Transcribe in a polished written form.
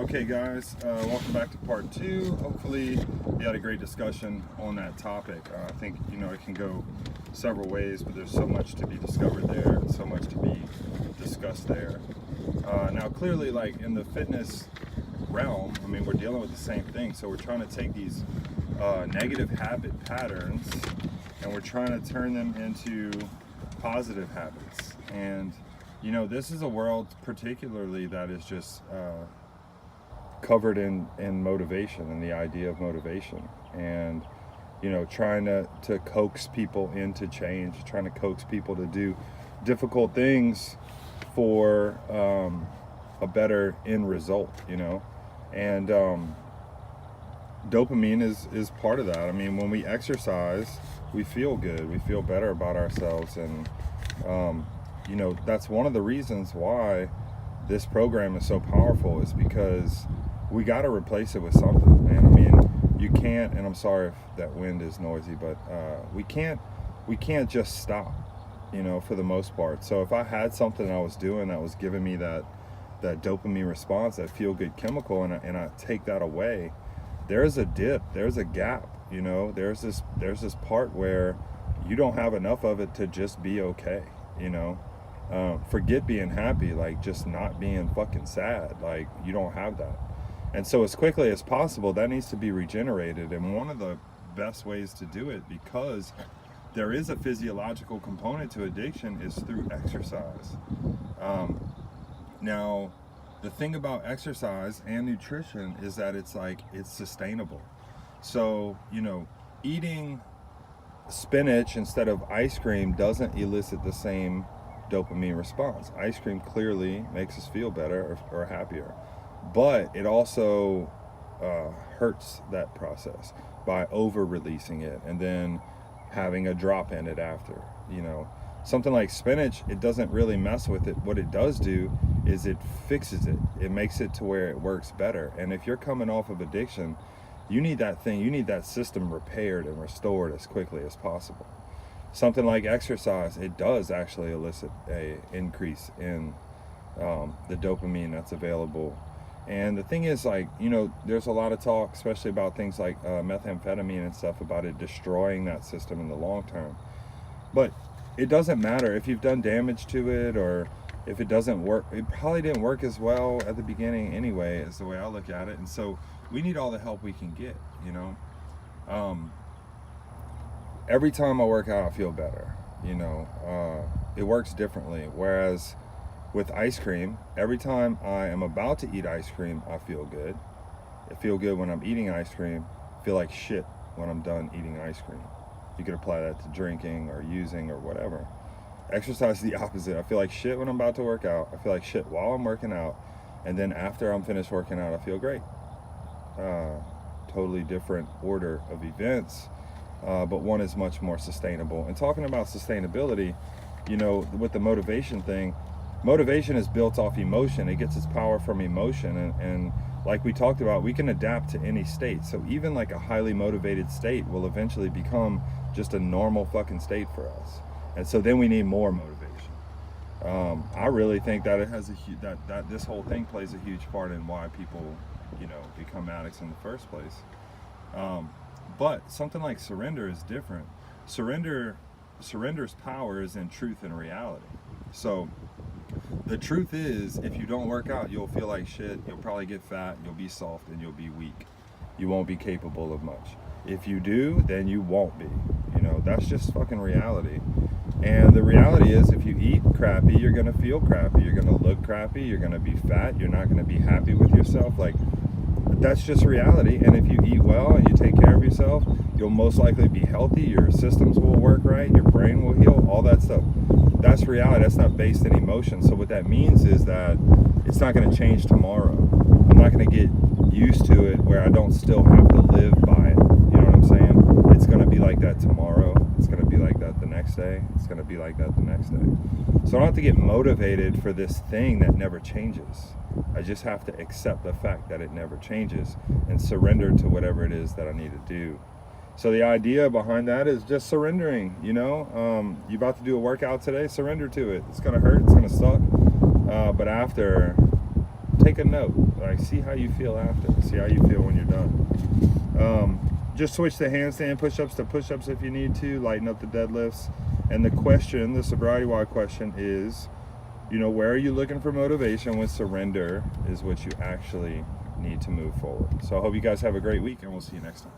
Okay guys, welcome back to part 2. Hopefully you had a great discussion on that topic. I think, it can go several ways, but there's so much to be discovered there and so much to be discussed there. Now clearly, like in the fitness realm, I mean, we're dealing with the same thing. So we're trying to take these negative habit patterns and we're trying to turn them into positive habits. And this is a world particularly that is just covered in motivation and the idea of motivation, and trying to coax people into change, trying to coax people to do difficult things for a better end result, and dopamine is part of that. I mean, when we exercise, we feel good, we feel better about ourselves, and that's one of the reasons why this program is so powerful, is because we got to replace it with something, man. I mean, you can't, and I'm sorry if that wind is noisy, but we can't just stop, for the most part. So if I had something I was doing that was giving me that dopamine response, that feel-good chemical, and I take that away, there's a dip, there's a gap, there's this part where you don't have enough of it to just be okay, forget being happy, like just not being fucking sad, like you don't have that. And so as quickly as possible, that needs to be regenerated. And one of the best ways to do it, because there is a physiological component to addiction, is through exercise. Now, the thing about exercise and nutrition is that it's sustainable. So, eating spinach instead of ice cream doesn't elicit the same dopamine response. Ice cream clearly makes us feel better or happier, but it also hurts that process by over releasing it and then having a drop in it after. Something like spinach, it doesn't really mess with it. What it does do is it fixes it. It makes it to where it works better. And if you're coming off of addiction, you need that system repaired and restored as quickly as possible. Something like exercise, it does actually elicit a increase in the dopamine that's available. And the thing is, there's a lot of talk, especially about things like methamphetamine and stuff, about it destroying that system in the long term. But it doesn't matter if you've done damage to it, or if it doesn't work. It probably didn't work as well at the beginning anyway, is the way I look at it. And so we need all the help we can get, Every time I work out, I feel better, it works differently. Whereas with ice cream, every time I am about to eat ice cream, I feel good. I feel good when I'm eating ice cream. I feel like shit when I'm done eating ice cream. You could apply that to drinking or using or whatever. Exercise is the opposite. I feel like shit when I'm about to work out. I feel like shit while I'm working out. And then after I'm finished working out, I feel great. Totally different order of events, but one is much more sustainable. And talking about sustainability, with the motivation thing, motivation is built off emotion. It gets its power from emotion, and like we talked about, we can adapt to any state. So even like a highly motivated state will eventually become just a normal fucking state for us, and so then we need more motivation. I really think that it has that this whole thing plays a huge part in why people become addicts in the first place. But something like surrender is different. Surrender's power is in truth and reality. So the truth is, if you don't work out, you'll feel like shit, you'll probably get fat, you'll be soft, and you'll be weak. You won't be capable of much. If you do, then you won't be. That's just fucking reality. And the reality is, if you eat crappy, you're gonna feel crappy, you're gonna look crappy, you're gonna be fat, you're not gonna be happy with yourself. Like, that's just reality. And if you eat well and you take care of yourself, you'll most likely be healthy, your systems will work right, your brain will heal, all that stuff. That's reality. That's not based in emotion. So what that means is that it's not going to change tomorrow. I'm not going to get used to it where I don't still have to live by it. You know what I'm saying? It's going to be like that tomorrow. It's going to be like that the next day. It's going to be like that the next day. So I don't have to get motivated for this thing that never changes. I just have to accept the fact that it never changes and surrender to whatever it is that I need to do. So the idea behind that is just surrendering, you're about to do a workout today, surrender to it. It's going to hurt, it's going to suck, but after, take a note. Like, see how you feel after. See how you feel when you're done. Just switch the handstand push-ups to push-ups if you need to. Lighten up the deadlifts. And the question, the SobrietyWoD question is, you know, where are you looking for motivation when surrender is what you actually need to move forward? So I hope you guys have a great week, and we'll see you next time.